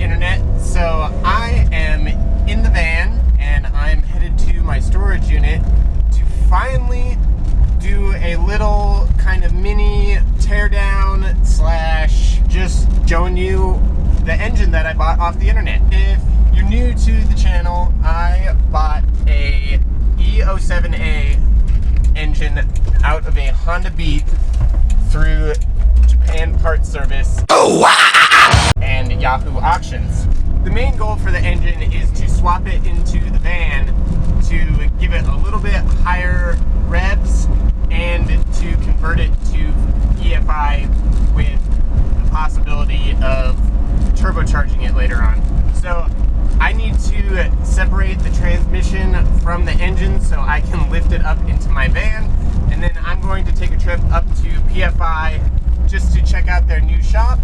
internet. So I am in the van and I'm headed to my storage unit to finally do a little kind of mini teardown slash just showing you the engine that I bought off the internet. If you're new to the channel, I bought a E07A engine out of a Honda Beat through Japan Parts Service and Yahoo Auctions. The main goal for the engine is to swap it into the van to give it a little bit higher revs and to convert it to EFI with the possibility of turbocharging it later on. So I need to separate the transmission from the engine so I can lift it up into my van, and then I'm going to take a trip up to PFI just to check out their new shop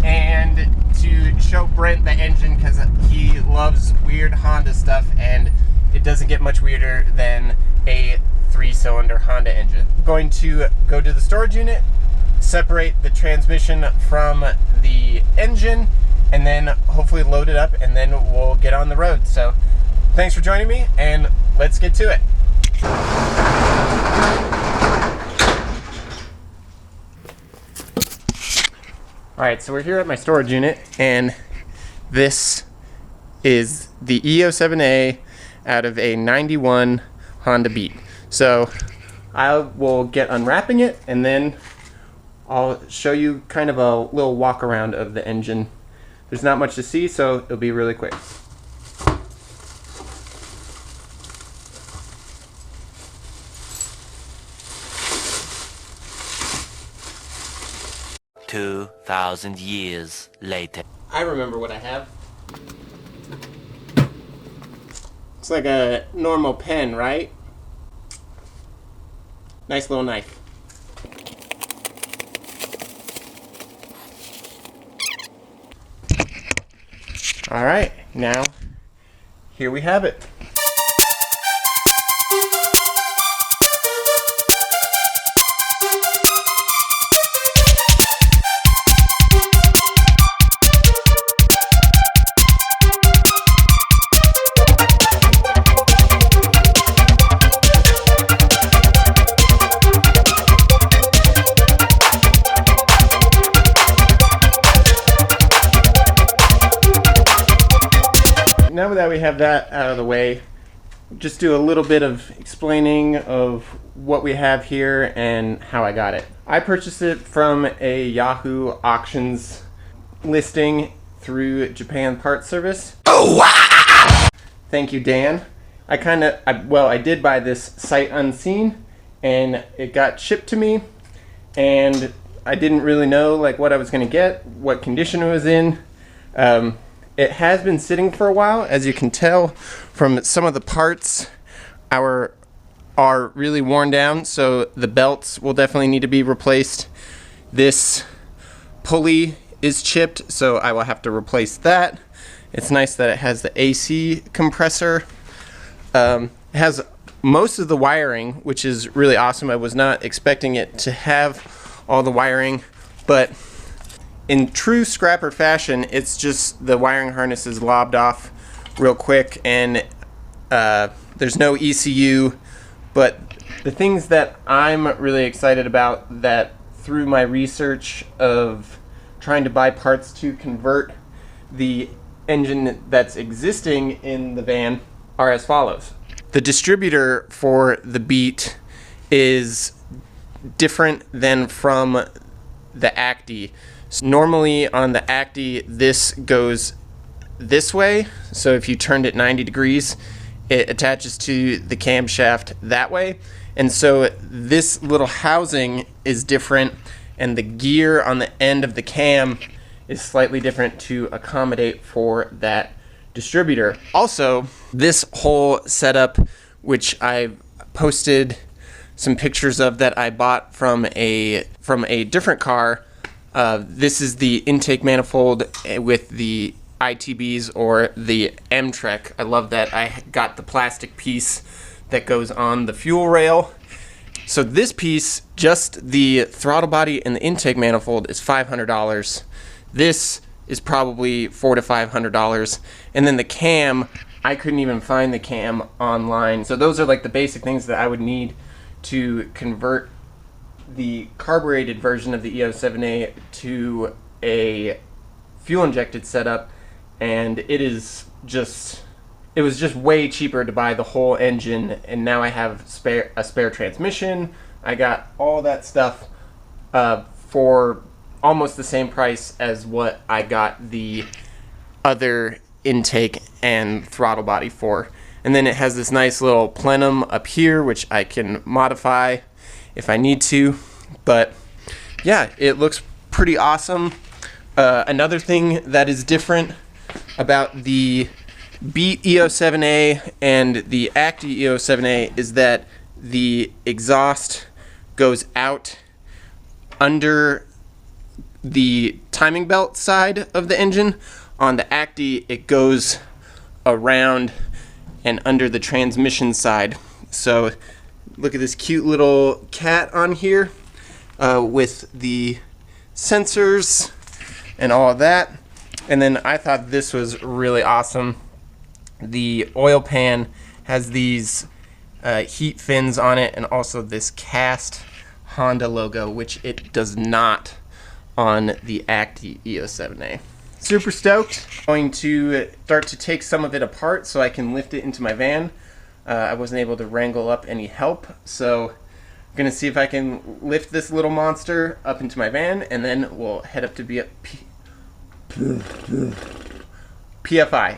and to show Brent the engine because he loves weird Honda stuff and it doesn't get much weirder than a 3-cylinder Honda engine. I'm going to go to the storage unit, separate the transmission from the engine, and then hopefully load it up, and then we'll get on the road. So thanks for joining me, and let's get to it. Alright, so we're here at my storage unit, and this is the E07A out of a 91 Honda Beat. So I will get unwrapping it, and then I'll show you kind of a little walk around of the engine. There's not much to see, so it'll be really quick. $2,000 later. I remember what I have. It's like a normal pen, right? Nice little knife. All right, now here we have it. Now that we have that out of the way, just do a little bit of explaining of what we have here and how I got it. I purchased it from a Yahoo Auctions listing through Japan Parts Service. Oh, wow! Thank you, Dan. I did buy this sight unseen, and it got shipped to me, and I didn't really know like what I was going to get, what condition it was in. It has been sitting for a while, as you can tell from some of the parts are really worn down, so the belts will definitely need to be replaced. This pulley is chipped, so I will have to replace that. It's nice that it has the AC compressor. It has most of the wiring, which is really awesome. I was not expecting it to have all the wiring, but in true scrapper fashion, it's just the wiring harness is lobbed off real quick, and there's no ECU. But the things that I'm really excited about, that through my research of trying to buy parts to convert the engine that's existing in the van, are as follows. The distributor for the Beat is different than from the Acty. So normally on the Acty, this goes this way, so if you turned it 90 degrees, it attaches to the camshaft that way. And so this little housing is different, and the gear on the end of the cam is slightly different to accommodate for that distributor. Also, this whole setup, which I've posted some pictures of that I bought from a different car, this is the intake manifold with the ITBs or the M-Trek. I love that I got the plastic piece that goes on the fuel rail. So this piece, just the throttle body and the intake manifold, is $500. This is probably $400 to $500. And then the cam, I couldn't even find the cam online. So those are like the basic things that I would need to convert the carbureted version of the E07A to a fuel injected setup, and it was just way cheaper to buy the whole engine, and now I have a spare transmission. I got all that stuff for almost the same price as what I got the other intake and throttle body for. And then it has this nice little plenum up here, which I can modify if I need to. But yeah, it looks pretty awesome. Another thing that is different about the Beat E07A and the Acty E07A is that the exhaust goes out under the timing belt side of the engine. On the Acty, it goes around and under the transmission side. So look at this cute little cat on here with the sensors and all of that. And then I thought this was really awesome. The oil pan has these heat fins on it, and also this cast Honda logo, which it does not on the Acty E07A. Super stoked. I'm going to start to take some of it apart so I can lift it into my van. I wasn't able to wrangle up any help, so I'm gonna see if I can lift this little monster up into my van, and then we'll head up to PFI.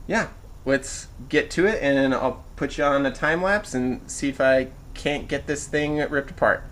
Yeah, let's get to it, and I'll put you on a time lapse and see if I can't get this thing ripped apart.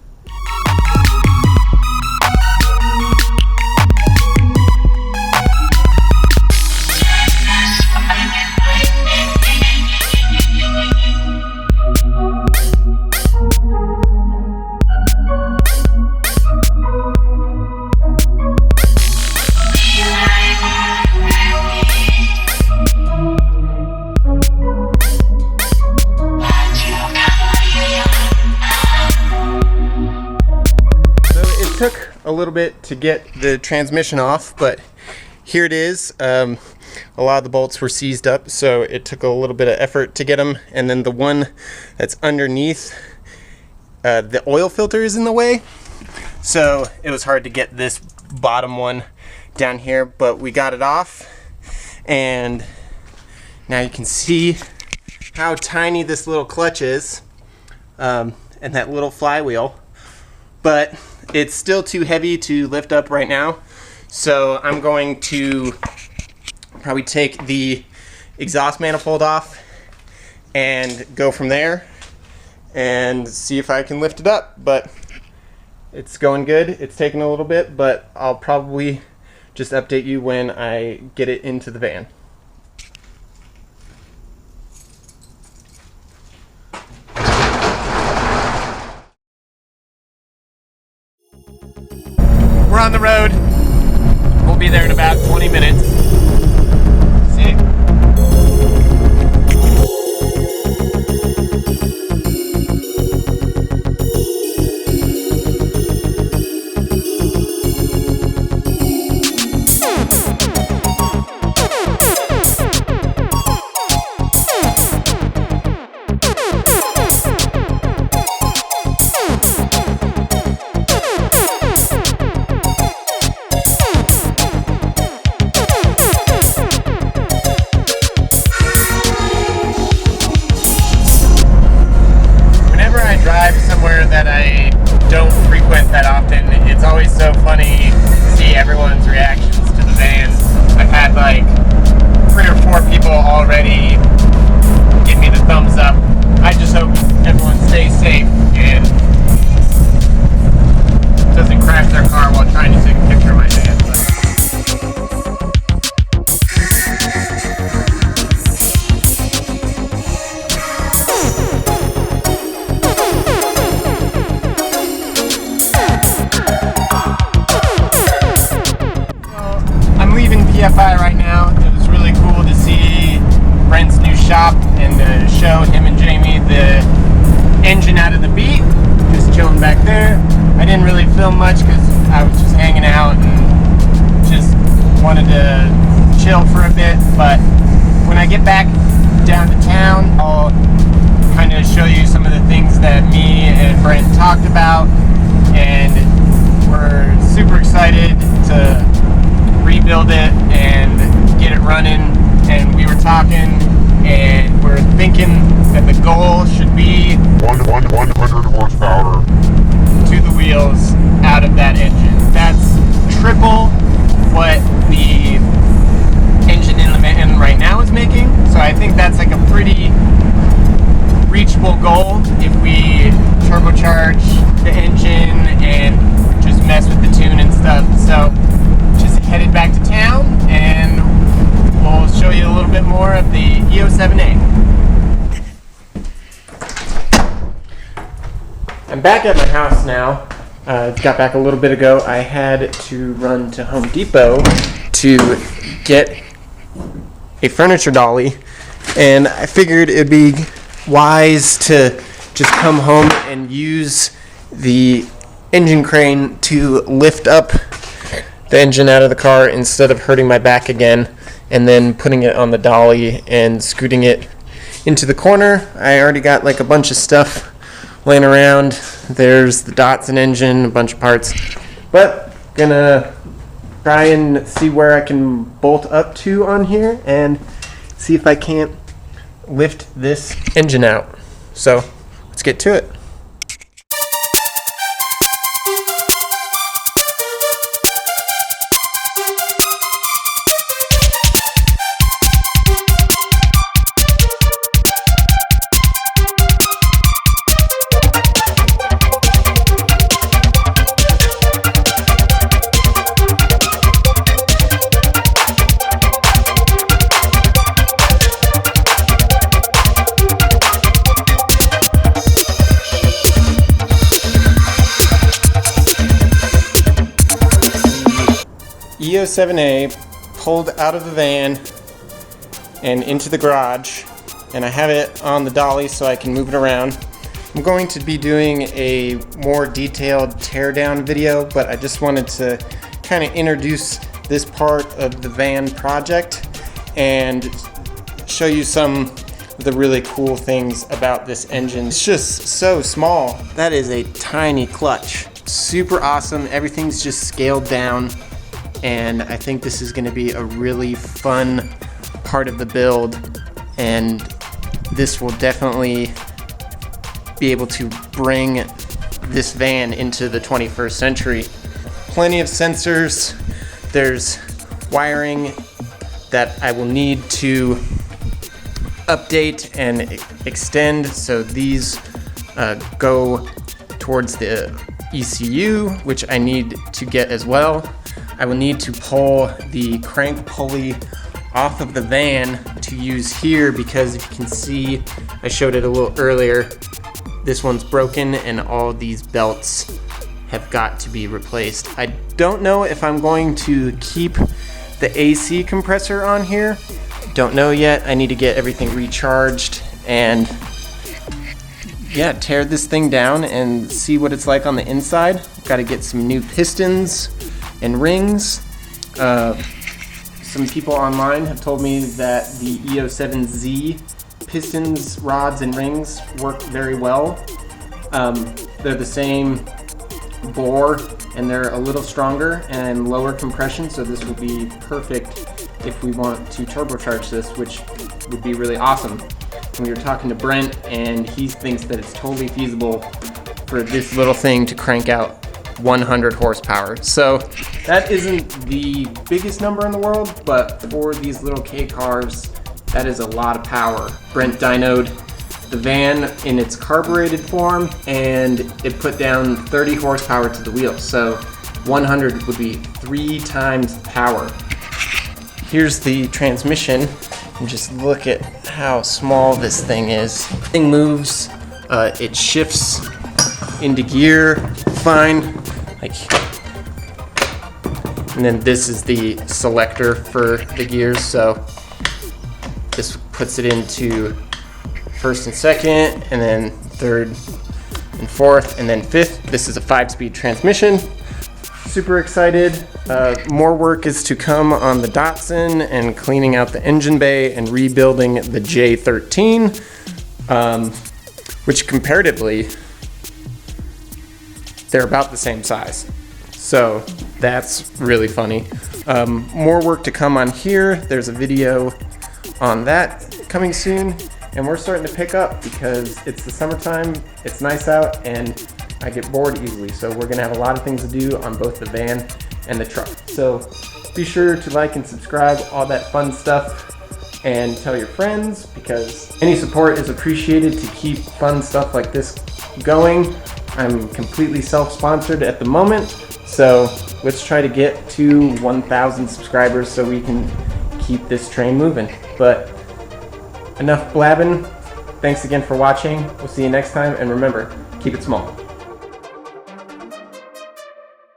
Took a little bit to get the transmission off, but here it is. A lot of the bolts were seized up, so it took a little bit of effort to get them. And then the one that's underneath, the oil filter is in the way, so it was hard to get this bottom one down here, but we got it off. And now you can see how tiny this little clutch is, and that little flywheel, but it's still too heavy to lift up right now, so I'm going to probably take the exhaust manifold off and go from there and see if I can lift it up. But it's going good. It's taking a little bit, but I'll probably just update you when I get it into the van. We're on the road. We'll be there in about 20 minutes. See? That I don't frequent that often, it's always so funny to see everyone's reactions to the van. I've had like 3 or 4 people already give me the thumbs up. I just hope everyone stays safe and doesn't crash their car while trying to take a picture of my van. PFI right now. It was really cool to see Brent's new shop and to show him and Jamie the engine out of the Beat. Just chilling back there. I didn't really film much because I was just hanging out and just wanted to talking, and we're thinking that the goal should be 100 horsepower to the wheels out of that engine. That's triple what the engine in the van right now is making, so I think that's like a pretty reachable goal if we turbocharge the engine and just mess with the tune and stuff. So just headed back to town and we'll show you a little bit more of the E07A. I'm back at my house now. Got back a little bit ago. I had to run to Home Depot to get a furniture dolly, and I figured it'd be wise to just come home and use the engine crane to lift up the engine out of the car instead of hurting my back again and then putting it on the dolly and scooting it into the corner. I already got like a bunch of stuff laying around. There's the Datsun engine, a bunch of parts, but gonna try and see where I can bolt up to on here and see if I can't lift this engine out. So let's get to it. E07A pulled out of the van and into the garage, and I have it on the dolly so I can move it around. I'm going to be doing a more detailed teardown video, but I just wanted to kind of introduce this part of the van project and show you some of the really cool things about this engine. It's just so small. That is a tiny clutch. Super awesome. Everything's just scaled down. And I think this is going to be a really fun part of the build, and this will definitely be able to bring this van into the 21st century. Plenty of sensors. There's wiring that I will need to update and extend, so these go towards the ECU, which I need to get as well. I will need to pull the crank pulley off of the van to use here, because if you can see, I showed it a little earlier, this one's broken and all these belts have got to be replaced. I don't know if I'm going to keep the AC compressor on here. Don't know yet. I need to get everything recharged and yeah, tear this thing down and see what it's like on the inside. Got to get some new pistons and rings. Some people online have told me that the E07Z pistons, rods, and rings work very well. They're the same bore and they're a little stronger and lower compression, so this will be perfect if we want to turbocharge this, which would be really awesome. We were talking to Brent and he thinks that it's totally feasible for this little thing to crank out 100 horsepower. So that isn't the biggest number in the world, but for these little K cars, that is a lot of power. Brent dynoed the van in its carbureted form and it put down 30 horsepower to the wheels. So 100 would be 3 times the power. Here's the transmission, and just look at how small this thing is. The thing moves, it shifts into gear fine, and then this is the selector for the gears, so this puts it into first and second, and then third and fourth, and then fifth. This is a 5-speed transmission. Super excited. More work is to come on the Datsun and cleaning out the engine bay and rebuilding the J13, which comparatively, they're about the same size. So that's really funny. More work to come on here. There's a video on that coming soon. And we're starting to pick up because it's the summertime, it's nice out, and I get bored easily. So we're gonna have a lot of things to do on both the van and the truck. So be sure to like and subscribe, all that fun stuff, and tell your friends, because any support is appreciated to keep fun stuff like this going. I'm completely self-sponsored at the moment, so let's try to get to 1,000 subscribers so we can keep this train moving. But enough blabbing. Thanks again for watching. We'll see you next time, and remember, keep it small.